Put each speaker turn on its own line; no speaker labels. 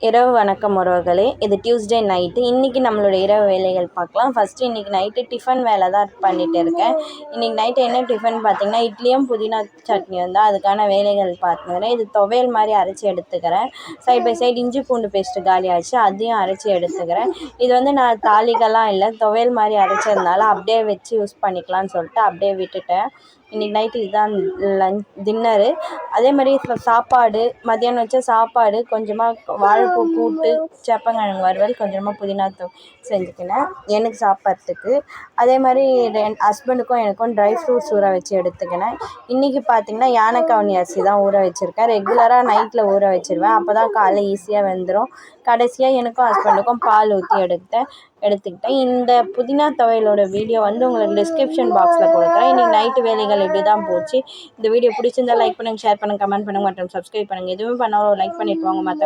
இரவு வணக்கம் உறவுகளே. இது டியூஸ்டே நைட்டு. இன்றைக்கி நம்மளோட இரவு வேலைகள் பார்க்கலாம். ஃபஸ்ட்டு இன்றைக்கி நைட்டு டிஃபன் வேலை தான் பண்ணிகிட்டு இருக்கேன். இன்றைக்கி நைட்டு என்ன டிஃபன் பார்த்திங்கன்னா, இட்லியும் புதினா சட்னியும் தான். அதுக்கான வேலைகள் பார்த்துக்கிறேன். இது துவையல் மாதிரி அரைச்சி எடுத்துக்கிறேன். சைட் பை சைடு இஞ்சி பூண்டு பேஸ்ட்டு காலியாகிடுச்சு, அதையும் அரைச்சி எடுத்துக்கிறேன். இது வந்து நான் தாளிகள்லாம் இல்லை, துவையல் மாதிரி அரைச்சதுனால அப்படியே வச்சு யூஸ் பண்ணிக்கலாம்னு சொல்லிட்டு அப்படியே விட்டுட்டேன். இன்றைக்கி நைட்டு இதுதான் டின்னரு. அதே மாதிரி சாப்பாடு மத்தியானம் வச்ச சாப்பாடு, கொஞ்சமாக வாழைப்பூ கூட்டு, சேப்பங்கிழங்கு வறுவல், கொஞ்சமாக புதினா செஞ்சுக்கினேன் எனக்கு சாப்பிட்றதுக்கு. அதே மாதிரி என் ஹஸ்பண்டுக்கும் எனக்கும் ட்ரை ஃப்ரூட்ஸ் ஊற வச்சு எடுத்துக்கினேன். இன்றைக்கி பார்த்திங்கன்னா யானைக்கவுனி அரிசி தான் ஊற வச்சுருக்கேன். ரெகுலராக நைட்டில் ஊற வச்சுருவேன், அப்போ தான் காலைல ஈஸியாக வெந்துடும். கடைசியாக எனக்கும் ஹஸ்பண்டுக்கும் பால் ஊற்றி எடுத்துக்கிட்டேன். இந்த புதினா துவையலோட வீடியோ வந்து உங்களுக்கு டிஸ்கிரிப்ஷன் பாக்ஸில் கொடுக்குறேன். இன்றைக்கி நைட்டு வேலைகள் இப்படி தான் போச்சு. இந்த வீடியோ பிடிச்சிருந்தால் லைக் பண்ணுங்கள், ஷேர் பண்ணுங்கள், கமெண்ட் பண்ணுங்கள் மற்றும் சப்ஸ்கிரைப் பண்ணுங்கள். எதுவுமே பண்ணாலும் லைக் பண்ணிவிட்டு வாங்க. மற்ற